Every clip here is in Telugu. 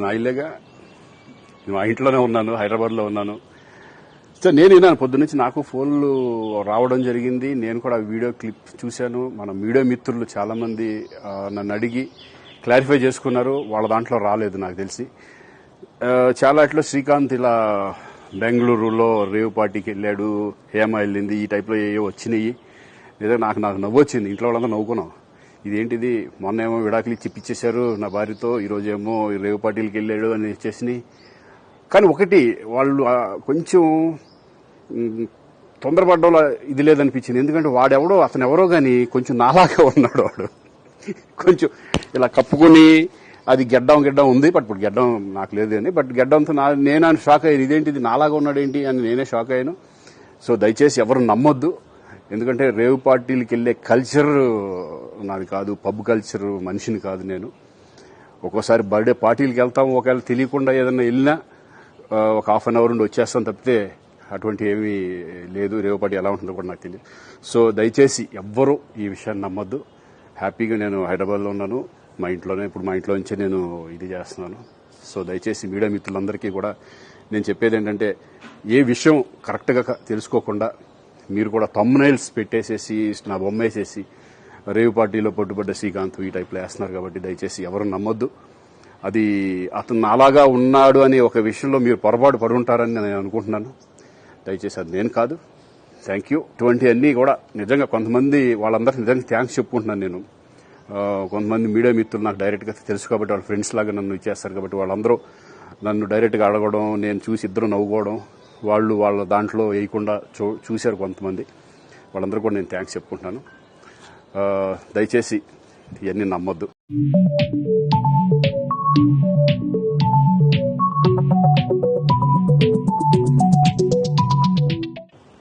నా ఇల్లేగా, మా ఇంట్లోనే ఉన్నాను, హైదరాబాద్లో ఉన్నాను. సో నేను విన్నాను పొద్దున్నుంచి, నాకు ఫోన్లు రావడం జరిగింది. నేను కూడా వీడియో క్లిప్ చూశాను. మన మీడియా మిత్రులు చాలామంది నన్ను అడిగి క్లారిఫై చేసుకున్నారు. వాళ్ళ దాంట్లో రాలేదు నాకు తెలిసి. చాలా ఇట్లా శ్రీకాంత్ ఇలా బెంగళూరులో రేవ్ పార్టీకి వెళ్ళాడు, హేమ వెళ్ళింది, ఈ టైప్లో ఏవో వచ్చినాయి. నిజంగా నాకు నవ్వు వచ్చింది. ఇంట్లో వాళ్ళంతా నవ్వుకున్నాం. ఇదేంటిది, మొన్న ఏమో విడాకులు ఇచ్చి పిచ్చేశారు నా భార్యతో, ఈరోజేమో రేవ్ పార్టీలకి వెళ్ళాడు అని వచ్చేసినాయి. కానీ ఒకటి, వాళ్ళు కొంచెం తొందరపడ్డంలో ఇది లేదనిపించింది. ఎందుకంటే అతను ఎవరో కానీ కొంచెం నాలాగా ఉన్నాడు. వాడు కొంచెం ఇలా కప్పుకొని, అది గెడ్డం ఉంది, బట్ ఇప్పుడు గెడ్డం నాకు లేదు అని, బట్ గెడ్డంతో నేను షాక్ అయ్యాను. ఇదేంటిది నాలాగా ఉన్నాడు ఏంటి అని నేనే షాక్ అయ్యాను. సో దయచేసి ఎవరు నమ్మొద్దు. ఎందుకంటే రేవ్ పార్టీలకి వెళ్ళే కల్చర్ నాది కాదు, పబ్ కల్చర్ మనిషిని కాదు నేను. ఒక్కోసారి బర్త్డే పార్టీలకి వెళ్తాము, ఒకవేళ తెలియకుండా ఏదైనా వెళ్ళినా ఒక హాఫ్ అన్ అవర్ నుండి వచ్చేస్తాం తప్పితే అటువంటి ఏమీ లేదు. రేవ్ పార్టీ ఎలా ఉంటుందో కూడా నాకు తెలియదు. సో దయచేసి ఎవ్వరూ ఈ విషయాన్ని నమ్మొద్దు. హ్యాపీగా నేను హైదరాబాద్లో ఉన్నాను, మా ఇంట్లోనే. ఇప్పుడు మా ఇంట్లో నుంచే నేను ఇది చేస్తున్నాను. సో దయచేసి మీడియా మిత్రులందరికీ కూడా నేను చెప్పేది ఏంటంటే, ఏ విషయం కరెక్ట్గా తెలుసుకోకుండా మీరు కూడా థంబ్నైల్స్ పెట్టేసేసి నా బొమ్మ వేసేసి రేవ్ పార్టీలో పట్టుబడ్డ శ్రీకాంత్ ఈ టైప్లో వేస్తున్నారు. కాబట్టి దయచేసి ఎవరు నమ్మొద్దు. అది అతను అలాగా ఉన్నాడు అనే ఒక విషయంలో మీరు పొరపాటు పడి ఉంటారని నేను అనుకుంటున్నాను. దయచేసి అది నేను కాదు. Thank you. ఇటువంటి అన్నీ కూడా నిజంగా కొంతమంది, వాళ్ళందరికీ నిజంగా థ్యాంక్స్ చెప్పుకుంటున్నాను నేను. కొంతమంది మీడియా మిత్రులు నాకు డైరెక్ట్గా తెలుసు కాబట్టి, వాళ్ళ ఫ్రెండ్స్ లాగా నన్ను ఇచ్చేస్తారు కాబట్టి, వాళ్ళందరూ నన్ను డైరెక్ట్గా అడగడం, నేను చూసి ఇద్దరు నవ్వుకోవడం, వాళ్ళ దాంట్లో వేయకుండా చూశారు కొంతమంది. వాళ్ళందరూ కూడా నేను థ్యాంక్స్ చెప్పుకుంటున్నాను. దయచేసి ఇవన్నీ నమ్మొద్దు.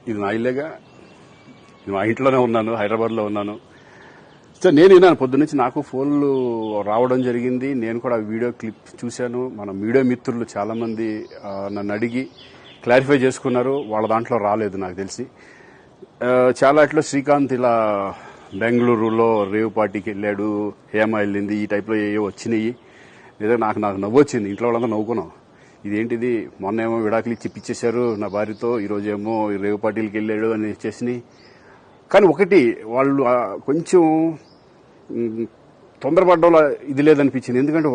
ఇది నా ఇల్లేగా, మా ఇంట్లోనే ఉన్నాను, హైదరాబాద్లో ఉన్నాను. సో నేను విన్నాను పొద్దున్నుంచి, నాకు ఫోన్లు రావడం జరిగింది. నేను కూడా వీడియో క్లిప్ చూశాను. మన మీడియా మిత్రులు చాలామంది నన్ను అడిగి క్లారిఫై చేసుకున్నారు. వాళ్ళ దాంట్లో రాలేదు నాకు తెలిసి. చాలా ఇట్లా శ్రీకాంత్ ఇలా బెంగళూరులో రేవ్ పార్టీకి వెళ్ళాడు, హేమ వెళ్ళింది, ఈ టైప్లో ఏవో వచ్చినాయి. నిజంగా నాకు నవ్వు వచ్చింది. ఇంట్లో వాళ్ళంతా నవ్వుకున్నాం. ఇదేంటిది, మొన్న ఏమో విడాకులు ఇచ్చి పిచ్చేశారు నా భార్యతో, ఈరోజేమో రేవ్ పార్టీలకి వెళ్ళాడు అని వచ్చేసినాయి. కానీ ఒకటి, వాళ్ళు కొంచెం తొందరపడ్డంలో ఇది లేదనిపించింది. ఎందుకంటే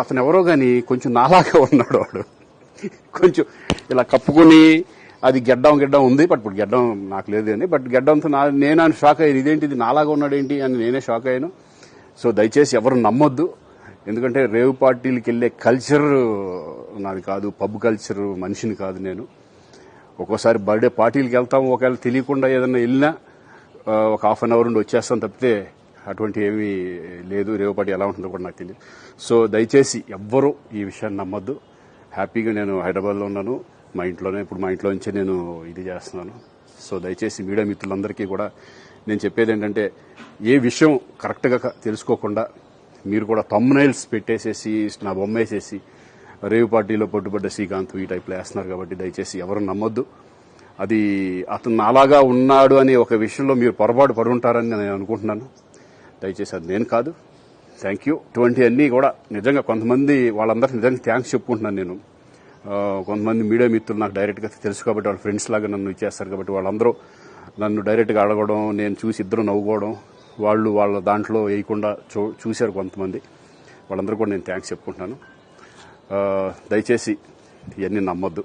అతను ఎవరో కానీ కొంచెం నాలాగా ఉన్నాడు. వాడు కొంచెం ఇలా కప్పుకొని, అది గెడ్డం ఉంది, బట్ ఇప్పుడు గెడ్డం నాకు లేదు అని, బట్ గెడ్డంతో నేను షాక్ అయ్యాను. ఇదేంటిది నాలాగా ఉన్నాడు ఏంటి అని నేనే షాక్ అయ్యాను. సో దయచేసి ఎవరు నమ్మొద్దు. ఎందుకంటే రేవ్ పార్టీలకి వెళ్ళే కల్చర్ నాది కాదు, పబ్ కల్చర్ మనిషిని కాదు నేను. ఒక్కోసారి బర్త్డే పార్టీలకి వెళ్తాము, ఒకవేళ తెలియకుండా ఏదైనా వెళ్ళినా ఒక హాఫ్ అన్ అవర్ నుండి వచ్చేస్తాం తప్పితే అటువంటి ఏమీ లేదు. రేవ్ పార్టీ ఎలా ఉంటుందో కూడా నాకు తెలియదు. సో దయచేసి ఎవ్వరూ ఈ విషయాన్ని నమ్మొద్దు. హ్యాపీగా నేను హైదరాబాద్లో ఉన్నాను, మా ఇంట్లోనే. ఇప్పుడు మా ఇంట్లో నుంచే నేను ఇది చేస్తున్నాను. సో దయచేసి మీడియా మిత్రులందరికీ కూడా నేను చెప్పేది ఏంటంటే, ఏ విషయం కరెక్ట్గా తెలుసుకోకుండా మీరు కూడా థంబ్నైల్స్ పెట్టేసేసి నా బొమ్మ వేసేసి రేవ్ పార్టీలో పట్టుబడ్డ శ్రీకాంత్ ఈ టైప్లో వేస్తున్నారు. కాబట్టి దయచేసి ఎవరు నమ్మొద్దు. అది అతను అలాగా ఉన్నాడు అనే ఒక విషయంలో మీరు పొరపాటు పడి ఉంటారని నేను అనుకుంటున్నాను. దయచేసి అది నేను కాదు. Thank you. ఇటువంటి అన్నీ కూడా నిజంగా కొంతమంది, వాళ్ళందరికీ నిజంగా థ్యాంక్స్ చెప్పుకుంటున్నాను నేను. కొంతమంది మీడియా మిత్రులు నాకు డైరెక్ట్గా తెలుసు కాబట్టి, వాళ్ళ ఫ్రెండ్స్ లాగా నన్ను ఇచ్చేస్తారు కాబట్టి, వాళ్ళందరూ నన్ను డైరెక్ట్గా అడగడం, నేను చూసి ఇద్దరు నవ్వుకోవడం, వాళ్ళ దాంట్లో వేయకుండా చూశారు కొంతమంది. వాళ్ళందరూ కూడా నేను థ్యాంక్స్ చెప్పుకుంటున్నాను. దయచేసి ఇవన్నీ నమ్మొద్దు.